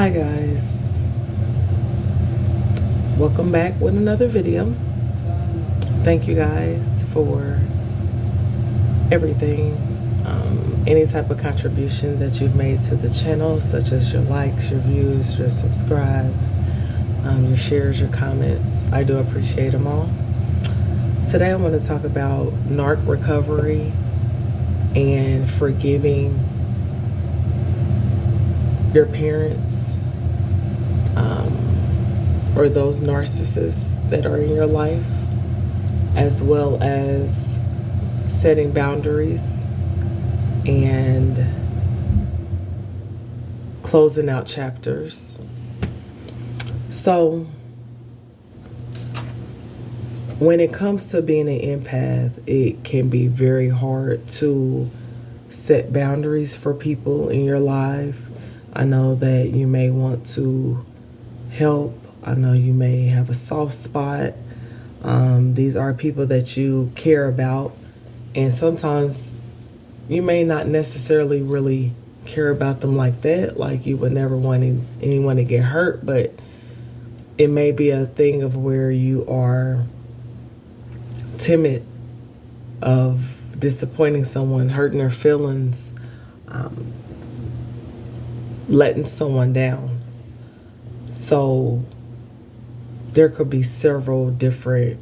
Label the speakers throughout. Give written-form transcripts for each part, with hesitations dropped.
Speaker 1: Hi guys, welcome back with another video. Thank you guys for everything, any type of contribution that you've made to the channel, such as your likes, your views, your subscribes, your shares, your comments. I do appreciate them all. Today I want to talk about narc recovery and forgiving your parents, or those narcissists that are in your life, as well as setting boundaries and closing out chapters. So when it comes to being an empath, it can be very hard to set boundaries for people in your life. I know that you may want to help. I know you may have a soft spot. These are people that you care about, and sometimes you may not necessarily really care about them like that, like you would never want anyone to get hurt, but it may be a thing of where you are timid of disappointing someone, hurting their feelings, letting someone down. So there could be several different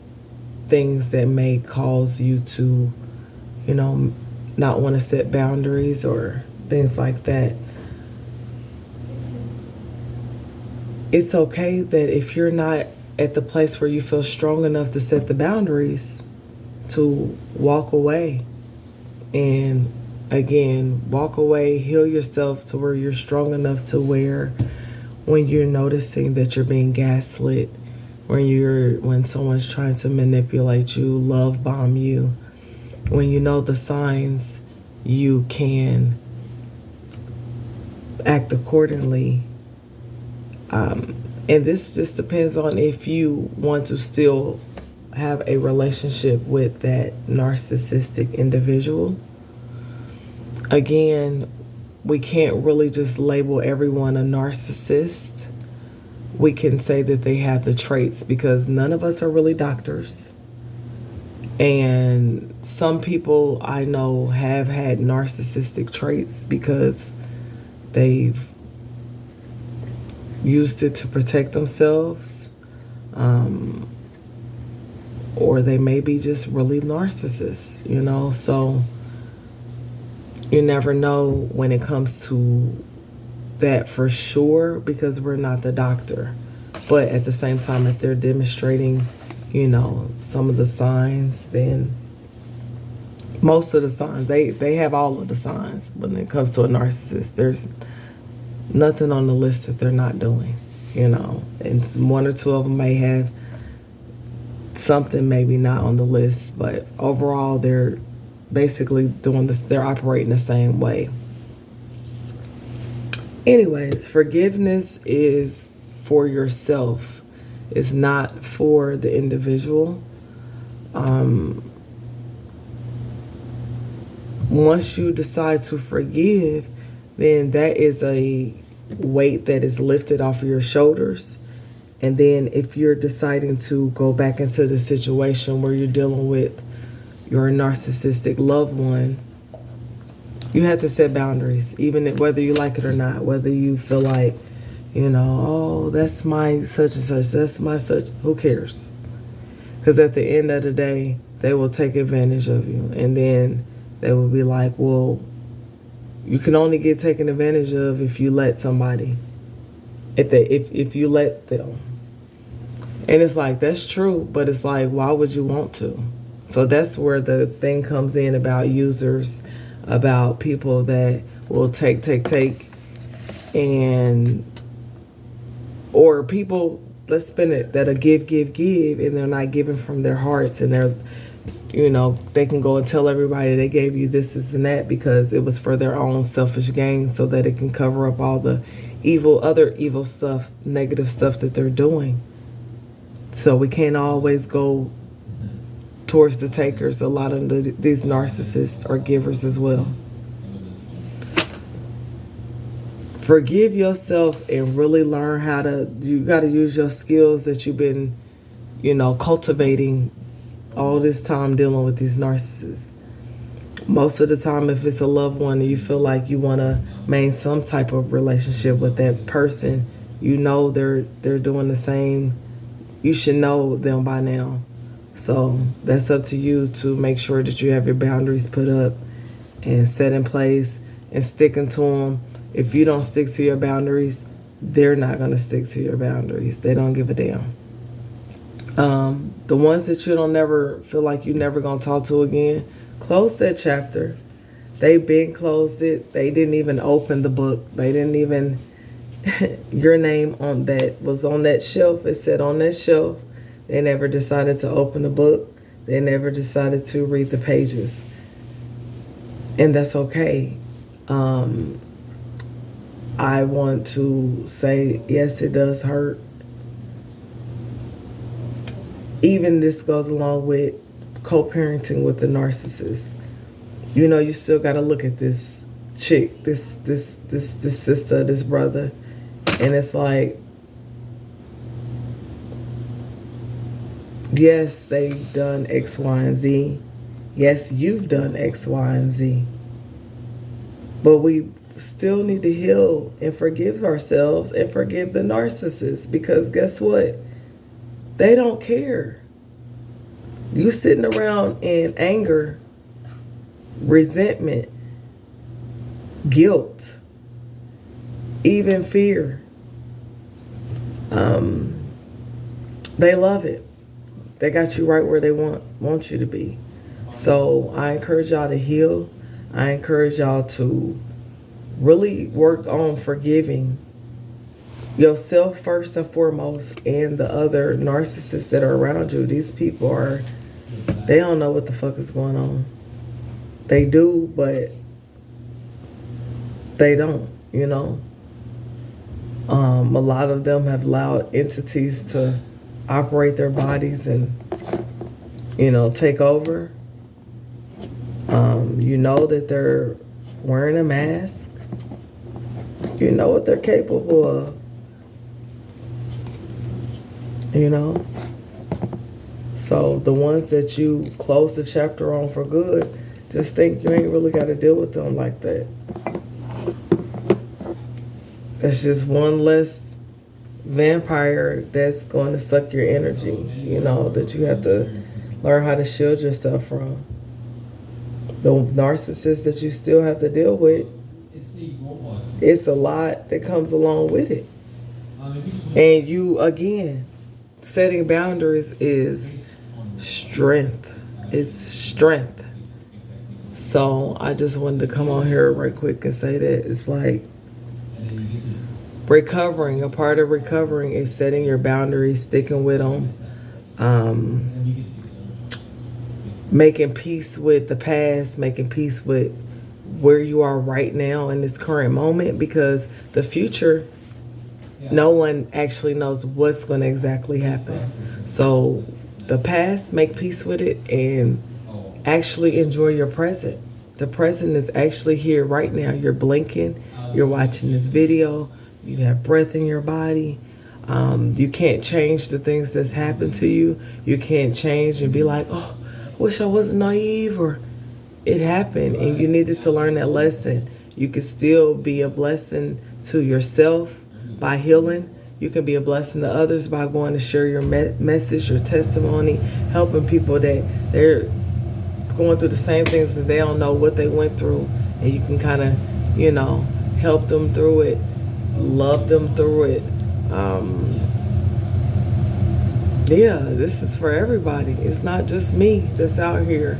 Speaker 1: things that may cause you to, not want to set boundaries or things like that. It's okay that if you're not at the place where you feel strong enough to set the boundaries, to walk away. And again, walk away, heal yourself to where you're strong enough to where when you're noticing that you're being gaslit, when someone's trying to manipulate you, love bomb you, when you know the signs, you can act accordingly. And this just depends on if you want to still have a relationship with that narcissistic individual. Again, we can't really just label everyone a narcissist. We can say that they have the traits because none of us are really doctors. And some people I know have had narcissistic traits because they've used it to protect themselves. Or they may be just really narcissists, so you never know when it comes to that for sure because we're not the doctor. But at the same time, if they're demonstrating, some of the signs, then most of the signs, they have all of the signs. When it comes to a narcissist, there's nothing on the list that they're not doing, and one or two of them may have something maybe not on the list, but overall they're basically doing this, they're operating the same way. Anyways, forgiveness is for yourself. It's not for the individual. Once you decide to forgive, then that is a weight that is lifted off of your shoulders. And then if you're deciding to go back into the situation where you're dealing with your narcissistic loved one, you have to set boundaries, even whether you like it or not, whether you feel like, oh, that's my such and such, that's my such, who cares? Because at the end of the day, they will take advantage of you. And then they will be like, well, you can only get taken advantage of if you let somebody, if you let them. And it's like, that's true, but it's like, why would you want to? So that's where the thing comes in about users, about people that will take, or people, let's spin it, that'll give, and they're not giving from their hearts, and they're, they can go and tell everybody they gave you this and that because it was for their own selfish gain, so that it can cover up all the other evil stuff, negative stuff that they're doing. So we can't always go towards the takers. A lot of these narcissists are givers as well. forgive yourself and really learn how to, you got to use your skills that you've been, cultivating all this time dealing with these narcissists. Most of the time, if it's a loved one and you feel like you want to maintain some type of relationship with that person, they're doing the same. You should know them by now. So that's up to you to make sure that you have your boundaries put up and set in place and sticking to them. If you don't stick to your boundaries, they're not going to stick to your boundaries. They don't give a damn. The ones that you don't never feel like you never going to talk to again, close that chapter. They been closed it. They didn't even open the book. They didn't even, your name on that was on that shelf. It said on that shelf. They never decided to open the book. They never decided to read the pages. And that's okay. I want to say, yes, it does hurt. Even this goes along with co-parenting with the narcissist. You still got to look at this chick, this sister, this brother, and it's like, yes, they've done X, Y, and Z. Yes, you've done X, Y, and Z. But we still need to heal and forgive ourselves and forgive the narcissist, because guess what? They don't care. You sitting around in anger, resentment, guilt, even fear. They love it. They got you right where they want you to be. So I encourage y'all to heal. I encourage y'all to really work on forgiving yourself first and foremost, and the other narcissists that are around you. These people they don't know what the fuck is going on. They do, but they don't, A lot of them have allowed entities to operate their bodies and, take over. That they're wearing a mask. You know what they're capable of. So the ones that you close the chapter on for good, just think you ain't really got to deal with them like that. That's just one less vampire that's going to suck your energy, that you have to learn how to shield yourself from. The narcissist that you still have to deal with, it's a lot that comes along with it. And you, again, setting boundaries is strength. It's strength. So I just wanted to come on here right quick and say that it's like recovering. A part of recovering is setting your boundaries, sticking with them, making peace with the past, making peace with where you are right now in this current moment, because the future, no one actually knows what's going to exactly happen. So the past, make peace with it and actually enjoy your present. The present is actually here right now. You're blinking, you're watching this video, you have breath in your body. You can't change the things that's happened to you. You can't change and be like, oh, wish I wasn't naive, or it happened and you needed to learn that lesson. You can still be a blessing to yourself by healing. You can be a blessing to others by going to share your message, your testimony, helping people that they're going through the same things and they don't know what they went through. And you can kind of, help them through it, love them through it. This is for everybody. It's not just me that's out here.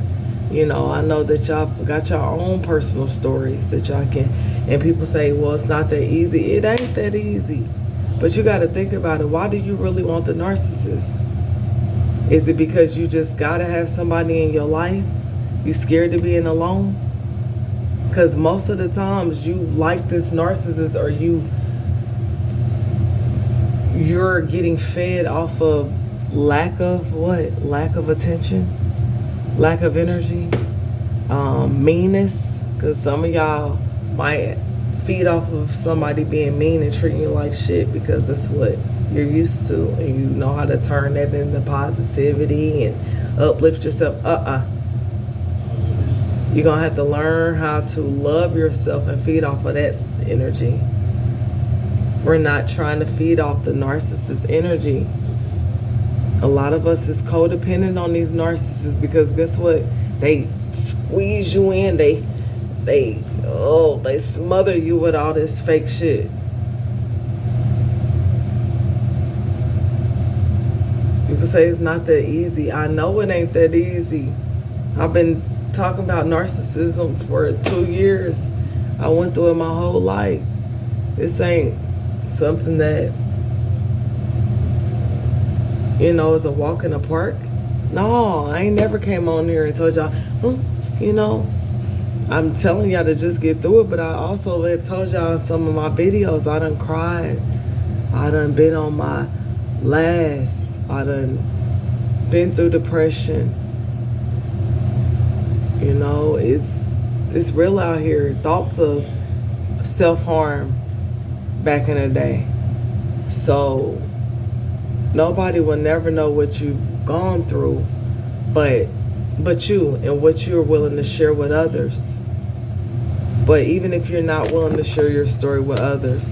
Speaker 1: I know that y'all got your own personal stories that y'all can, and people say, well, it's not that easy. It ain't that easy. But you got to think about it. Why do you really want the narcissist? Is it because you just got to have somebody in your life? You scared of being alone? Because most of the times you like this narcissist, or you're getting fed off of lack of what? Lack of attention, lack of energy, meanness. Because some of y'all might feed off of somebody being mean and treating you like shit because that's what you're used to, and you know how to turn that into positivity and uplift yourself. You're gonna have to learn how to love yourself and feed off of that energy. We're not trying to feed off the narcissist energy. A lot of us is codependent on these narcissists because guess what? They squeeze you in. They smother you with all this fake shit. People say it's not that easy. I know it ain't that easy. I've been talking about narcissism for 2 years. I went through it my whole life. This ain't something that, you know, is a walk in the park. No, I ain't never came on here and told y'all, you know, I'm telling y'all to just get through it, but I also have told y'all in some of my videos, I done cried. I done been on my last. I done been through depression. You know, it's real out here. Thoughts of self-harm back in the day. So nobody will never know what you've gone through, but you and what you're willing to share with others. But even if you're not willing to share your story with others,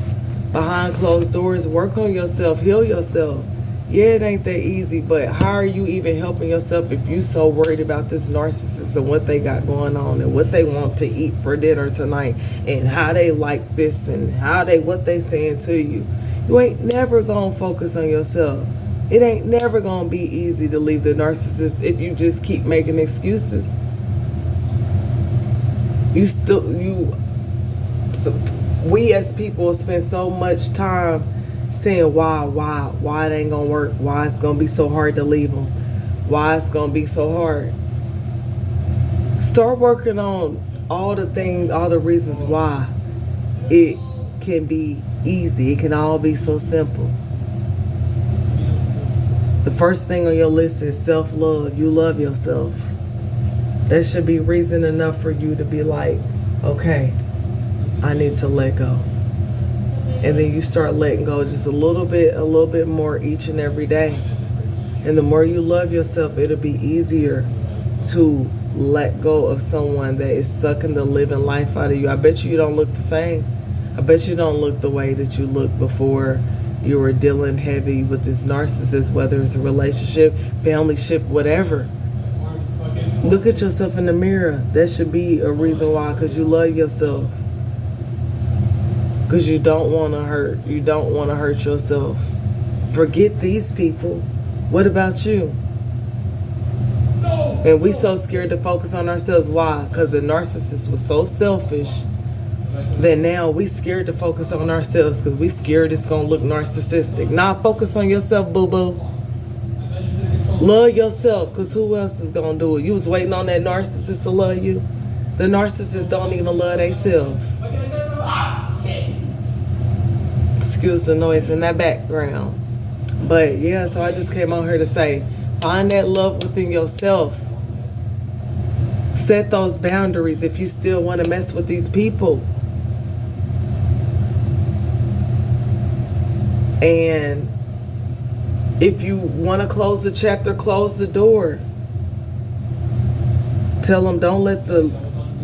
Speaker 1: behind closed doors, work on yourself, heal yourself. Yeah, it ain't that easy, but how are you even helping yourself if you so worried about this narcissist and what they got going on and what they want to eat for dinner tonight and how they like this and what they saying to you? You ain't never gonna focus on yourself. It ain't never gonna be easy to leave the narcissist if you just keep making excuses. We as people spend so much time saying why it ain't gonna work, why it's gonna be so hard to leave them, why it's gonna be so hard. Start working on all the things, all the reasons why it can be easy. It can all be so simple. The first thing on your list is self-love. You love yourself. That should be reason enough for you to be like, okay, I need to let go. And then you start letting go just a little bit more each and every day. And the more you love yourself, it'll be easier to let go of someone that is sucking the living life out of you. I bet you don't look the same. I bet you don't look the way that you looked before you were dealing heavy with this narcissist, whether it's a relationship, family ship, whatever. Look at yourself in the mirror. That should be a reason why, because you love yourself. Because you don't want to hurt. You don't want to hurt yourself. Forget these people. What about you? And we so scared to focus on ourselves. Why? Because the narcissist was so selfish that now we scared to focus on ourselves because we scared it's going to look narcissistic. Nah, focus on yourself, boo-boo. Love yourself, because who else is going to do it? You was waiting on that narcissist to love you. The narcissist don't even love themselves. Excuse the noise in that background. But yeah, so I just came on here to say, find that love within yourself. Set those boundaries if you still want to mess with these people. And if you want to close the chapter, close the door. Tell them don't let the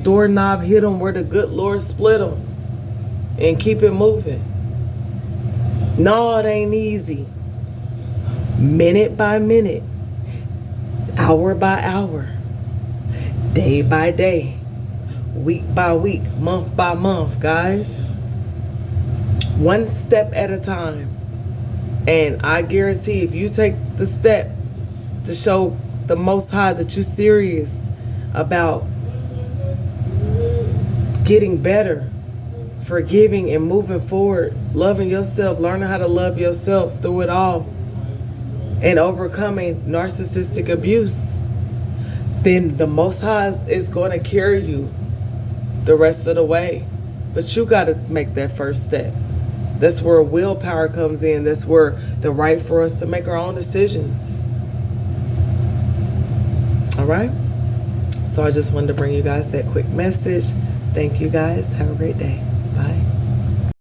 Speaker 1: doorknob hit them where the good Lord split them. And keep it moving. No, it ain't easy. Minute by minute, hour by hour, day by day, week by week, month by month, guys. One step at a time. And I guarantee if you take the step to show the Most High that you're serious about getting better, forgiving and moving forward, loving yourself, learning how to love yourself through it all, and overcoming narcissistic abuse, then the Most High is going to carry you the rest of the way. But you got to make that first step. That's where willpower comes in. That's where the right for us to make our own decisions. All right? So I just wanted to bring you guys that quick message. Thank you guys. Have a great day.